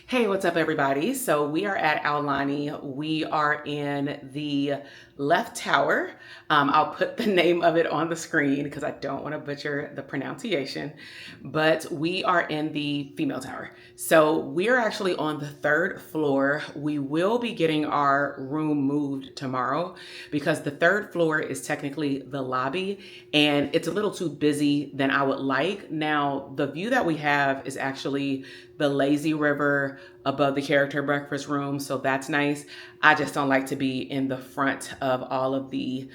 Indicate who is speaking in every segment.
Speaker 1: Hey, what's up, everybody? So we are at Aulani. We are in the left tower. I'll put the name of it on the screen because I don't want to butcher the pronunciation, but we are in the female tower. So we are actually on the third floor. We will be getting our room moved tomorrow because the third floor is technically the lobby and it's a little too busy than I would like. Now, the view that we have is actually the lazy river above the character breakfast room. So that's nice. I just don't like to be in the front of all of the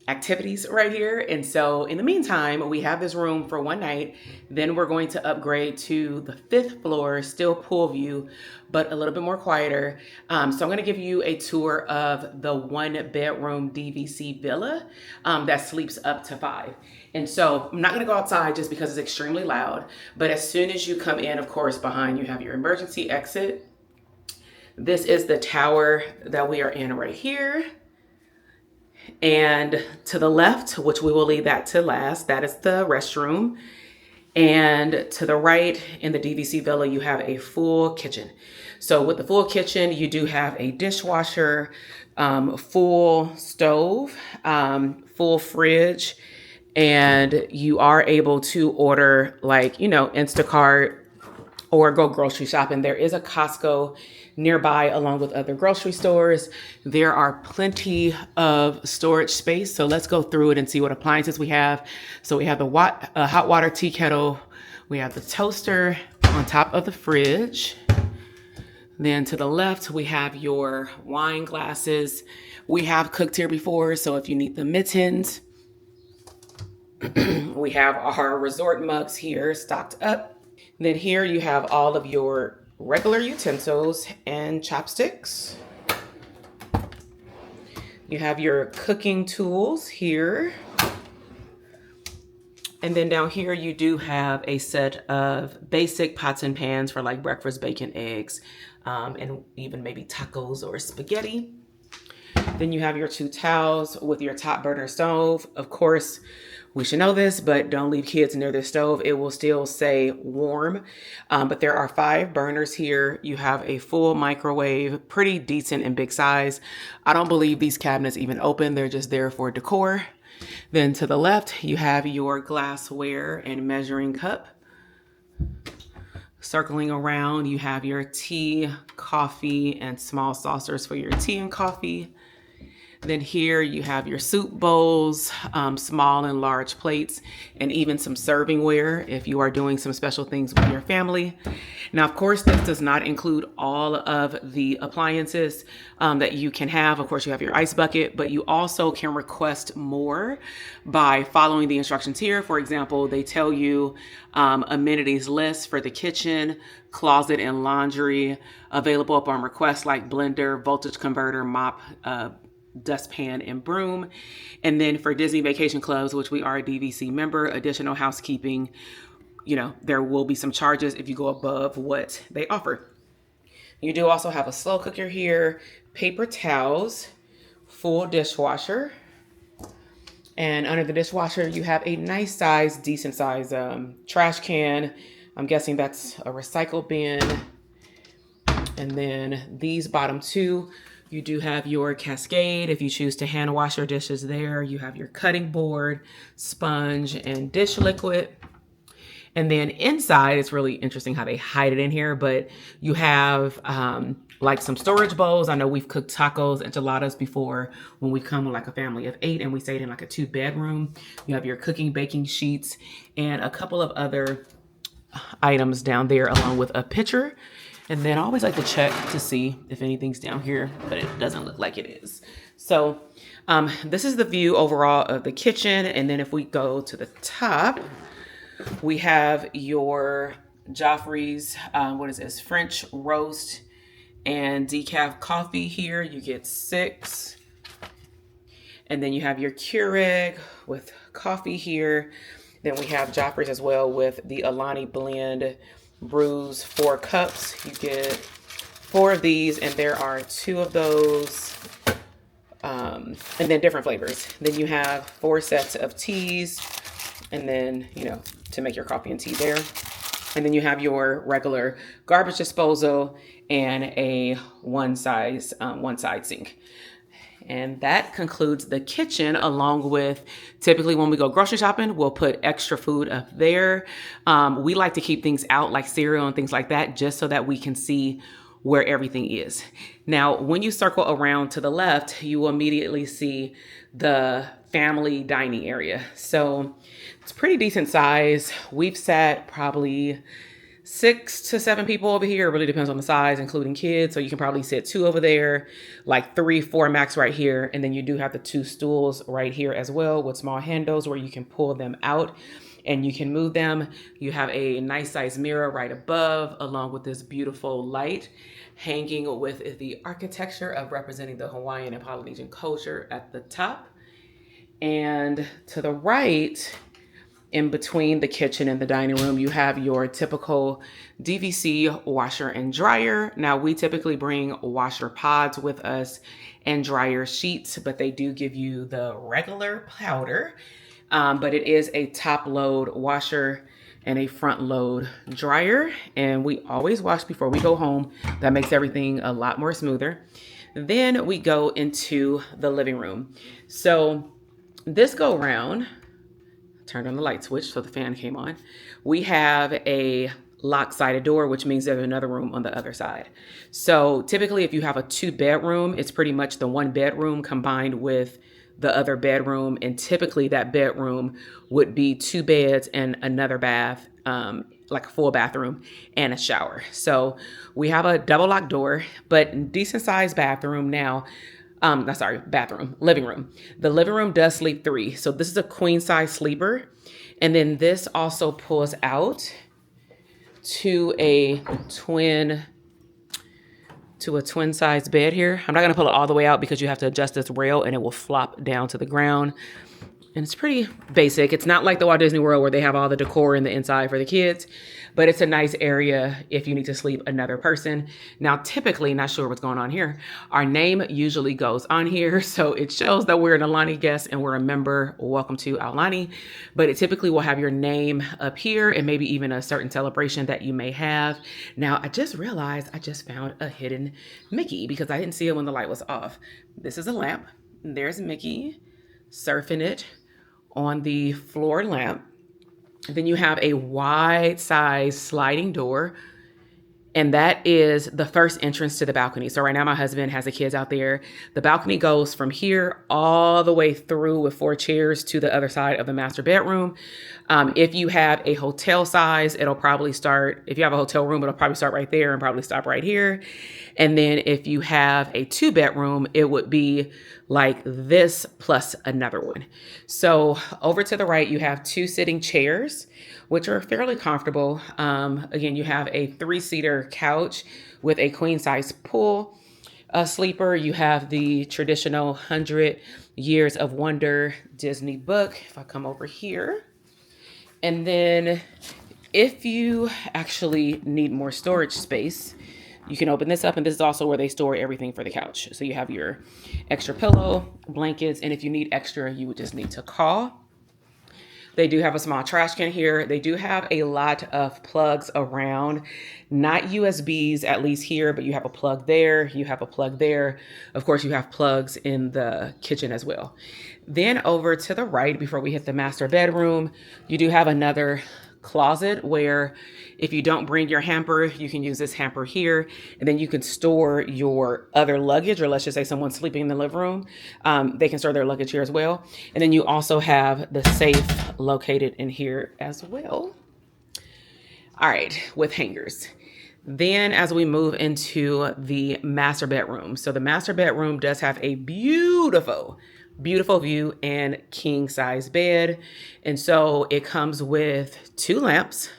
Speaker 1: activities right here. And so in the meantime, we have this room for one night. Then we're going to upgrade to the fifth floor, still pool view, but a little bit more quieter. So I'm going to give you a tour of the one bedroom DVC Villa that sleeps up to 5. And so I'm not going to go outside just because it's extremely loud. But as soon as you come in, of course, behind you have your emergency exit. This is the tower that we are in right here. And to the left, which we will leave that to last, that is the restroom. And to the right in the DVC Villa, you have a full kitchen. So with the full kitchen, you do have a dishwasher, full stove, full fridge, and you are able to order Instacart or go grocery shopping. There is a Costco nearby along with other grocery stores. There are plenty of storage space. So let's go through it and see what appliances we have. So we have the hot water tea kettle. We have the toaster on top of the fridge. Then to the left, we have your wine glasses. We have cooked here before, so if you need the mittens, we have our resort mugs here stocked up. Then here you have all of your regular utensils and chopsticks. You have your cooking tools here. And then down here you do have a set of basic pots and pans for like breakfast, bacon, eggs, and even maybe tacos or spaghetti. Then you have your 2 towels with your top burner stove. Of course, we should know this, but don't leave kids near the stove. It will still say warm. But there are 5 burners here. You have a full microwave, pretty decent and big size. I don't believe these cabinets even open. They're just there for decor. Then to the left, you have your glassware and measuring cup. Circling around, you have your tea, coffee, and small saucers for your tea and coffee. Then here you have your soup bowls, small and large plates, and even some servingware if you are doing some special things with your family. Now, of course, this does not include all of the appliances that you can have. Of course, you have your ice bucket, but you also can request more by following the instructions here. For example, they tell you amenities list for the kitchen, closet, and laundry available upon request, like blender, voltage converter, mop, dustpan, and broom. And then for Disney Vacation Clubs, which we are a DVC member, additional housekeeping, there will be some charges if you go above what they offer. You do also have a slow cooker here, paper towels, full dishwasher. And under the dishwasher, you have a nice size, decent size trash can. I'm guessing that's a recycle bin. And then these bottom 2, you do have your cascade. If you choose to hand wash your dishes there, you have your cutting board, sponge, and dish liquid. And then inside, it's really interesting how they hide it in here, but you have like some storage bowls. I know we've cooked tacos, enchiladas before when we come with like a family of 8 and we stayed in like a 2-bedroom. You have your cooking, baking sheets, and a couple of other items down there along with a pitcher. And then I always like to check to see if anything's down here, but it doesn't look like it is. So this is the view overall of the kitchen. And then if we go to the top, we have your Joffrey's, French roast and decaf coffee here. You get 6. And then you have your Keurig with coffee here. Then we have Joffrey's as well with the Aulani blend brews, 4 cups. You get 4 of these, and there are 2 of those, and then different flavors. Then you have 4 sets of teas, and then to make your coffee and tea there. And then you have your regular garbage disposal and a one side sink. And that concludes the kitchen, along with typically when we go grocery shopping, we'll put extra food up there. We like to keep things out like cereal and things like that, just so that we can see where everything is. Now, when you circle around to the left, you will immediately see the family dining area. So it's pretty decent size. We've sat probably 6 to 7 people over here. It really depends on the size, including kids. So you can probably sit 2 over there, like 3, 4 max right here. And then you do have the 2 stools right here as well with small handles where you can pull them out and you can move them. You have a nice size mirror right above, along with this beautiful light hanging with the architecture of representing the Hawaiian and Polynesian culture at the top. And to the right, in between the kitchen and the dining room, you have your typical DVC washer and dryer. Now, we typically bring washer pods with us and dryer sheets, but they do give you the regular powder. But it is a top load washer and a front load dryer. And we always wash before we go home. That makes everything a lot more smoother. Then we go into the living room. So this go round, turned on the light switch so the fan came on. We have a lock-sided door, which means there's another room on the other side. So typically if you have a 2-bedroom, it's pretty much the 1 bedroom combined with the other bedroom. And typically that bedroom would be 2 beds and another bath, like a full bathroom and a shower. So we have a double lock door, but decent sized bathroom now. Living room. The living room does sleep 3. So this is a queen size sleeper. And then this also pulls out to a twin size bed here. I'm not going to pull it all the way out because you have to adjust this rail and it will flop down to the ground. And it's pretty basic. It's not like the Walt Disney World where they have all the decor in the inside for the kids, but it's a nice area if you need to sleep another person. Now, typically, not sure what's going on here, our name usually goes on here. So it shows that we're an Aulani guest and we're a member. Welcome to Aulani. But it typically will have your name up here and maybe even a certain celebration that you may have. Now, I just realized I just found a hidden Mickey because I didn't see it when the light was off. This is a lamp. There's Mickey surfing it on the floor lamp. Then you have a wide size sliding door, and that is the first entrance to the balcony. So right now my husband has the kids out there. The balcony goes from here all the way through with 4 chairs to the other side of the master bedroom. If you have a hotel size, it'll probably start, if you have a hotel room, it'll probably start right there and probably stop right here. And then if you have a 2-bedroom, it would be like this plus another one. So over to the right, you have 2 sitting chairs, which are fairly comfortable. Again, you have a 3-seater couch with a queen size pool sleeper. You have the traditional 100 Years of Wonder Disney book. If I come over here, and then if you actually need more storage space, you can open this up, and this is also where they store everything for the couch. So you have your extra pillow, blankets, and if you need extra, you would just need to call. They do have a small trash can here. They do have a lot of plugs around, not USBs, at least here, but you have a plug there. You have a plug there. Of course, you have plugs in the kitchen as well. Then over to the right, before we hit the master bedroom, you do have another closet where if you don't bring your hamper, you can use this hamper here, and then you can store your other luggage, or let's just say someone's sleeping in the living room. They can store their luggage here as well. And then you also have the safe located in here as well. All right, with hangers. Then as we move into the master bedroom. So the master bedroom does have a beautiful view and king size bed. And so it comes with 2 lamps,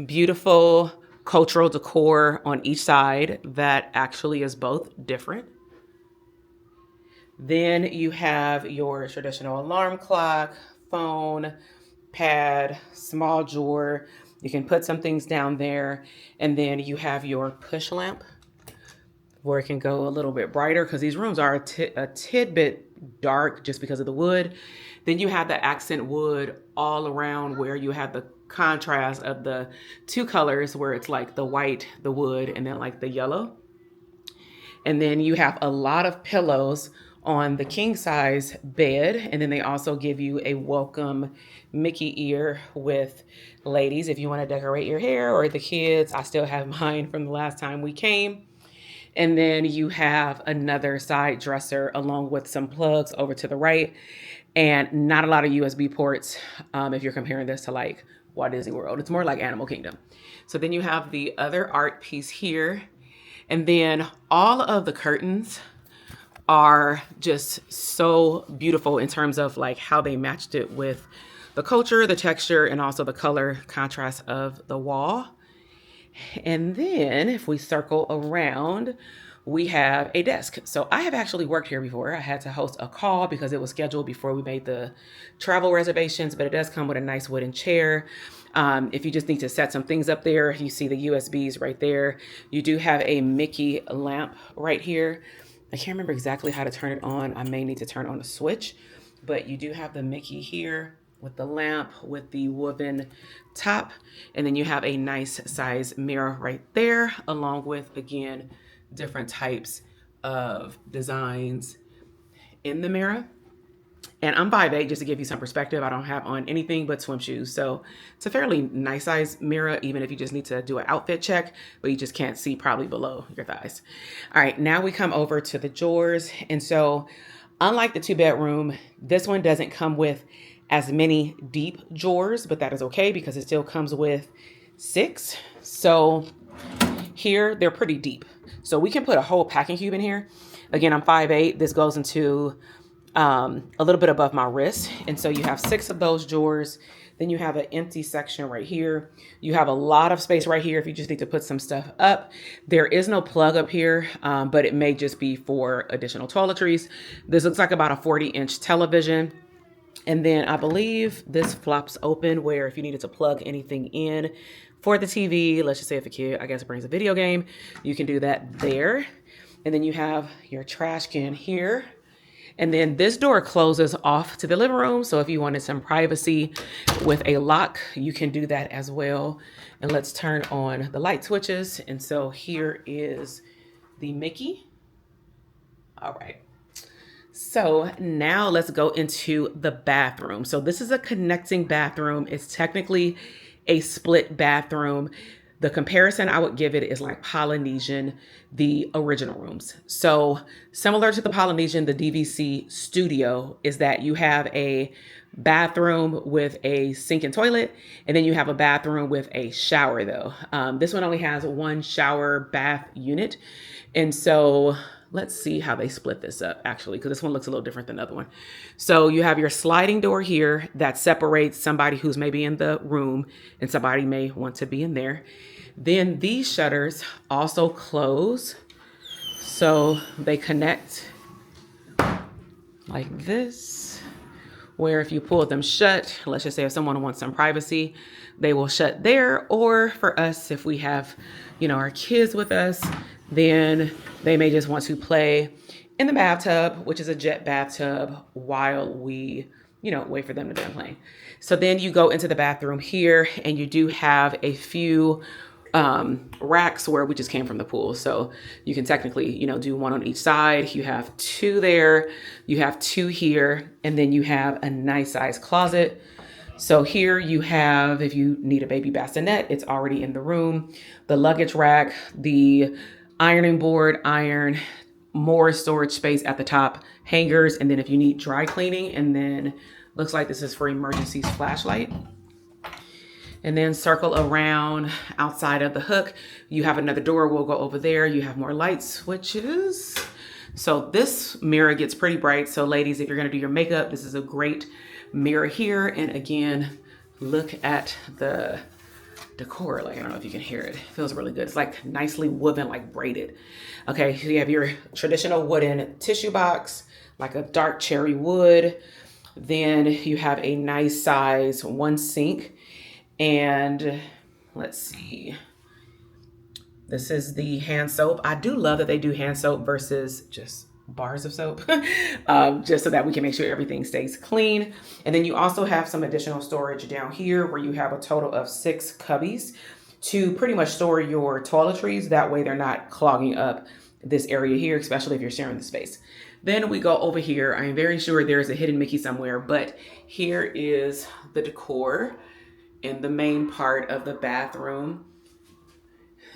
Speaker 1: beautiful cultural decor on each side that actually is both different. Then you have your traditional alarm clock, phone, pad, small drawer. You can put some things down there. And then you have your push lamp where it can go a little bit brighter because these rooms are a tidbit dark just because of the wood. Then you have the accent wood all around where you have the contrast of the two colors where it's like the white, the wood, and then like the yellow. And then you have a lot of pillows on the king size bed. And then they also give you a welcome Mickey ear with, ladies, if you want to decorate your hair, or the kids. I still have mine from the last time we came. And then you have another side dresser along with some plugs over to the right, and not a lot of USB ports if you're comparing this to like Walt Disney World. It's more like Animal Kingdom. So then you have the other art piece here. And then all of the curtains are just so beautiful in terms of like how they matched it with the culture, the texture, and also the color contrast of the wall. And then if we circle around, we have a desk. So I have actually worked here before. I had to host a call because it was scheduled before we made the travel reservations, but it does come with a nice wooden chair. If you just need to set some things up there, you see the USBs right there. You do have a Mickey lamp right here. I can't remember exactly how to turn it on. I may need to turn on a switch, but you do have the Mickey here with the lamp, with the woven top. And then you have a nice size mirror right there, along with, again, different types of designs in the mirror. And I'm 5'8", just to give you some perspective. I don't have on anything but swim shoes. So it's a fairly nice size mirror, even if you just need to do an outfit check, but you just can't see probably below your thighs. All right, now we come over to the drawers. And so unlike the 2-bedroom, this one doesn't come with as many deep drawers, but that is okay because it still comes with 6. So here they're pretty deep. So we can put a whole packing cube in here. Again, I'm 5'8". This goes into a little bit above my wrist. And so you have 6 of those drawers. Then you have an empty section right here. You have a lot of space right here if you just need to put some stuff up. There is no plug up here, but it may just be for additional toiletries. This looks like about a 40-inch television. And then I believe this flops open where if you needed to plug anything in for the TV, let's just say if a kid, I guess, brings a video game, you can do that there. And then you have your trash can here. And then this door closes off to the living room. So if you wanted some privacy with a lock, you can do that as well. And let's turn on the light switches. And so here is the Mickey. All right. So now let's go into the bathroom. So this is a connecting bathroom. It's technically a split bathroom. The comparison I would give it is like Polynesian, the original rooms. So similar to the Polynesian, the DVC studio is that you have a bathroom with a sink and toilet, and then you have a bathroom with a shower though. This one only has one shower bath unit. And so let's see how they split this up actually, because this one looks a little different than the other one. So you have your sliding door here that separates somebody who's maybe in the room and somebody may want to be in there. Then these shutters also close. So they connect like this, where if you pull them shut, let's just say if someone wants some privacy, they will shut there. Or for us, if we have, our kids with us, then they may just want to play in the bathtub, which is a jet bathtub, while we, wait for them to done playing. So then you go into the bathroom here and you do have a few racks where we just came from the pool. So you can technically, do one on each side. You have 2 there, you have 2 here, and then you have a nice size closet. So here you have, if you need a baby bassinet, it's already in the room. The luggage rack, the ironing board, iron, more storage space at the top, hangers, and then if you need dry cleaning, and then looks like this is for emergencies flashlight. And then circle around outside of the hook. You have another door. We'll go over there. You have more light switches. So this mirror gets pretty bright. So ladies, if you're going to do your makeup, this is a great mirror here. And again, look at the decor. Like, I don't know if you can hear it. It feels really good. It's like nicely woven, like braided. Okay, so you have your traditional wooden tissue box, like a dark cherry wood. Then you have a nice size 1 sink. And let's see, this is the hand soap. I do love that they do hand soap versus just bars of soap, just so that we can make sure everything stays clean. And then you also have some additional storage down here where you have a total of 6 cubbies to pretty much store your toiletries. That way they're not clogging up this area here, especially if you're sharing the space. Then we go over here. I'm very sure there's a hidden Mickey somewhere, but here is the decor in the main part of the bathroom.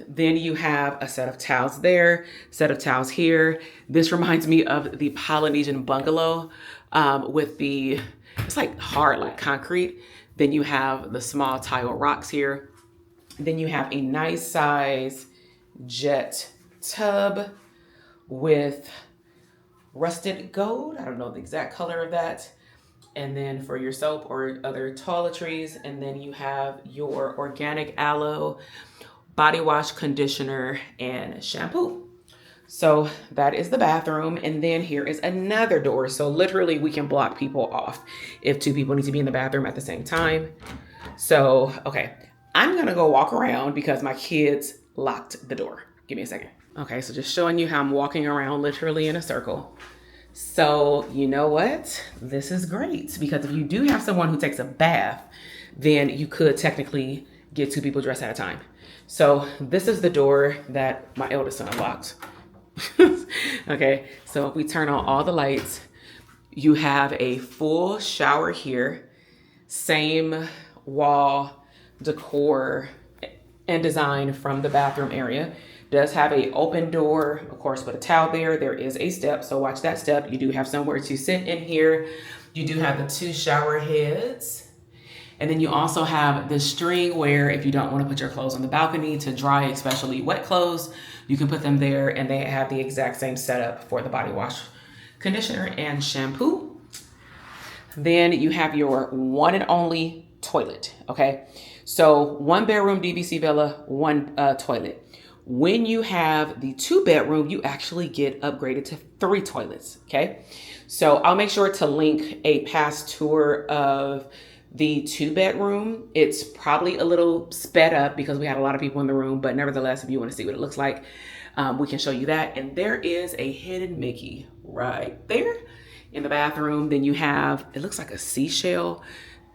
Speaker 1: Then you have a set of towels there, set of towels here. This reminds me of the Polynesian bungalow with it's like hard, like concrete. Then you have the small tile rocks here. Then you have a nice size jet tub with rusted gold. I don't know the exact color of that. And then for your soap or other toiletries. And then you have your organic aloe body wash, conditioner, and shampoo. So that is the bathroom. And then here is another door. So literally we can block people off if 2 people need to be in the bathroom at the same time. So, okay, I'm gonna go walk around because my kids locked the door. Give me a second. Okay, so just showing you how I'm walking around literally in a circle. So you know what? This is great because if you do have someone who takes a bath, then you could technically get 2 people dressed at a time. So this is the door that my eldest son locked. Okay, so if we turn on all the lights, you have a full shower here, same wall decor and design from the bathroom area. Does have a open door, of course, with a towel there. There is a step, so watch that step. You do have somewhere to sit in here. You do have the 2 shower heads. And then you also have the string where if you don't want to put your clothes on the balcony to dry, especially wet clothes, you can put them there, and they have the exact same setup for the body wash, conditioner, and shampoo. Then you have your one and only toilet, okay? So 1 bedroom DVC Villa, 1 toilet. When you have the 2 bedroom, you actually get upgraded to 3 toilets, okay? So I'll make sure to link a past tour of the 2 bedroom. It's probably a little sped up because we had a lot of people in the room, but nevertheless, if you want to see what it looks like, we can show you that. And there is a hidden Mickey right there in the bathroom. Then you have, it looks like a seashell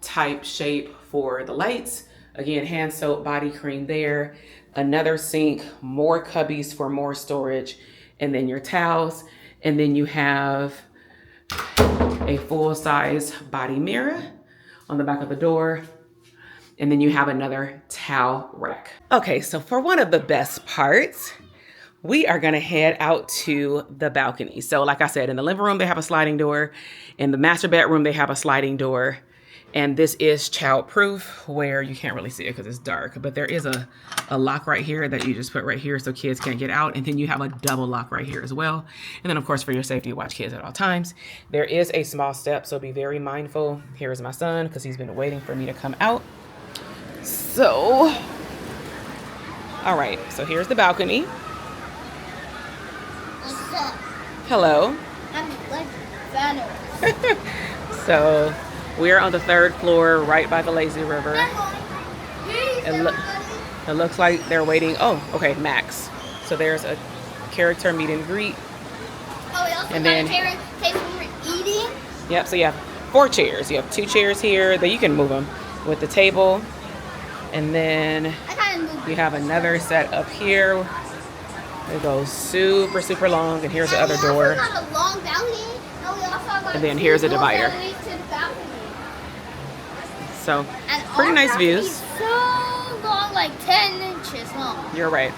Speaker 1: type shape for the lights. Again, hand soap, body cream there, another sink, more cubbies for more storage, and then your towels. And then you have a full size body mirror on the back of the door. And then you have another towel rack. Okay, so for one of the best parts, we are gonna head out to the balcony. So like I said, in the living room, they have a sliding door. In the master bedroom, they have a sliding door. And this is child-proof where you can't really see it because it's dark, but there is a lock right here that you just put right here so kids can't get out. And then you have a double lock right here as well. And then of course, for your safety, watch kids at all times. There is a small step, so be very mindful. Here is my son because he's been waiting for me to come out. So, all right, so here's the balcony.
Speaker 2: What's up?
Speaker 1: Hello.
Speaker 2: I'm like Thanos.
Speaker 1: So we're on the 3rd floor right by the lazy river. It looks like they're waiting. Oh, okay, Max. So there's a character meet and greet.
Speaker 2: Oh, we also
Speaker 1: And
Speaker 2: got
Speaker 1: then-
Speaker 2: a table for eating.
Speaker 1: Yep, so you have 4 chairs. You have 2 chairs here that you can move them with the table. And then
Speaker 2: I kind of moved.
Speaker 1: you have another set up here. It goes super, super long. And here's the other door.
Speaker 2: We also got a long balcony. And we also got
Speaker 1: And then here's a
Speaker 2: two
Speaker 1: divider.
Speaker 2: doors that lead to the balcony.
Speaker 1: So
Speaker 2: And
Speaker 1: pretty
Speaker 2: our
Speaker 1: nice
Speaker 2: balcony
Speaker 1: views.
Speaker 2: is so long, like 10 inches long.
Speaker 1: You're right.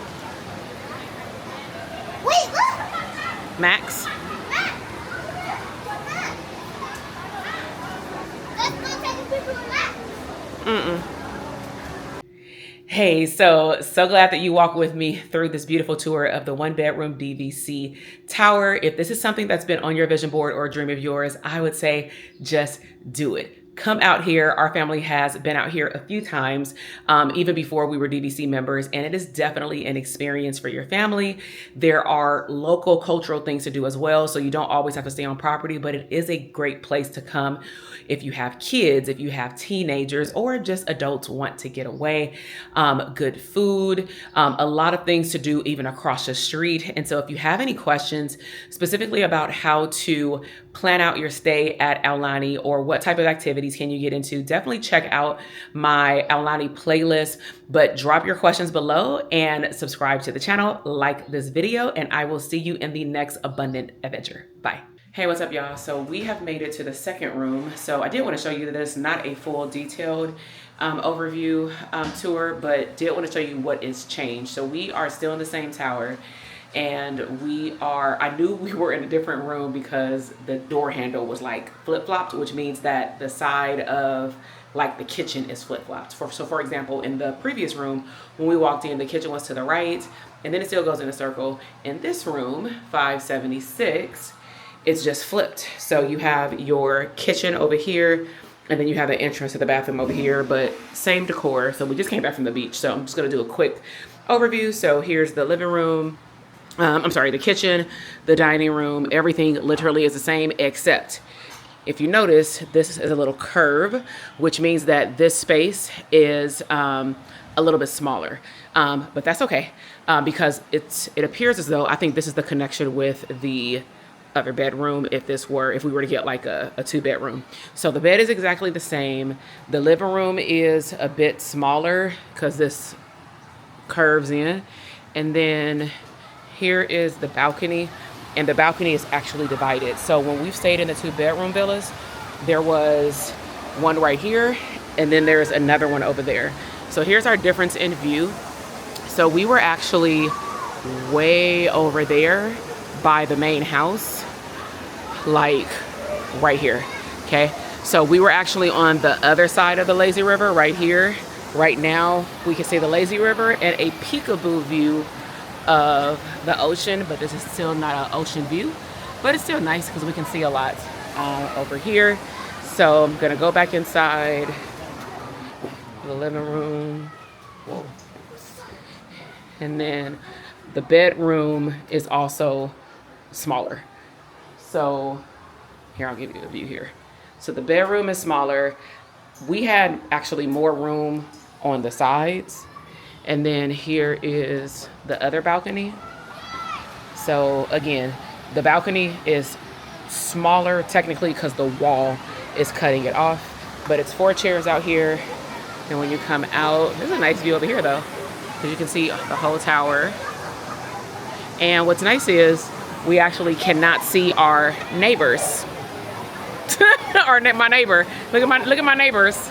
Speaker 2: Wait, look!
Speaker 1: Max?
Speaker 2: Matt! Matt! Let's go take a picture with Matt.
Speaker 1: Hey, so glad that you walk with me through this beautiful tour of the 1 bedroom DVC tower. If this is something that's been on your vision board or a dream of yours, I would say just do it. come out here. Our family has been out here a few times, even before we were DVC members, and it is definitely an experience for your family. There are local cultural things to do as well, so you don't always have to stay on property, but it is a great place to come if you have kids, if you have teenagers, or just adults want to get away. Good food, a lot of things to do even across the street. And so if you have any questions specifically about how to plan out your stay at Aulani or what type of activities can you get into, definitely check out my Aulani playlist. But drop your questions below and subscribe to the channel, like this video, and I will see you in the next abundant adventure. Bye. Hey, what's up, y'all? So we have made it to the second room. So I did want to show you this, not a full detailed overview tour, but did want to show you what is changed. So we are still in the same tower, and I knew we were in a different room because the door handle was like flip-flopped, which means that the side of like the kitchen is flip-flopped. So for example, in the previous room, when we walked in, the kitchen was to the right, and then it still goes in a circle. In this room, 576, it's just flipped. So you have your kitchen over here, and then you have an entrance to the bathroom over here, but same decor. So we just came back from the beach, so I'm just gonna do a quick overview. So here's the living room. The kitchen, the dining room, everything literally is the same, except if you notice, this is a little curve, which means that this space is a little bit smaller. But that's okay, because it appears as though, I think this is the connection with the other bedroom if we were to get like a 2-bedroom. So the bed is exactly the same. The living room is a bit smaller because this curves in. And then here is the balcony, and the balcony is actually divided. So when we've stayed in the 2-bedroom villas, there was one right here, and then there's another one over there. So here's our difference in view. So we were actually way over there by the main house, like right here, okay? So we were actually on the other side of the lazy river right here. Right now, we can see the lazy river and a peekaboo view of the ocean, but this is still not an ocean view, but it's still nice because we can see a lot over here. So I'm gonna go back inside the living room. Whoa. And then the bedroom is also smaller. So here, I'll give you a view here. So the bedroom is smaller. We had actually more room on the sides. And then here is the other balcony. So again, the balcony is smaller technically because the wall is cutting it off, but it's 4 chairs out here. And when you come out, there's a nice view over here though, because you can see the whole tower. And what's nice is we actually cannot see our neighbors. My neighbor. Look at my neighbors.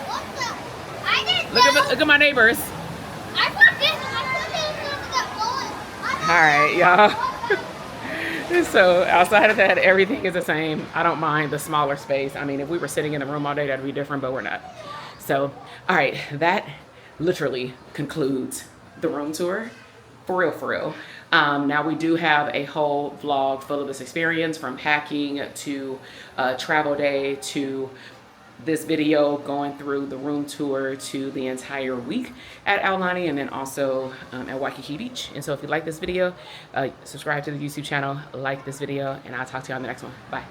Speaker 1: Look at my neighbors. All right, y'all. So outside of that, everything is the same. I don't mind the smaller space. I mean, if we were sitting in the room all day, that'd be different, but we're not. So, all right, that literally concludes the room tour. For real. Now we do have a whole vlog full of this experience, from packing to travel day to this video going through the room tour to the entire week at Aulani, and then also at Waikiki Beach. And so if you like this video, subscribe to the YouTube channel, like this video, and I'll talk to you on the next one. Bye.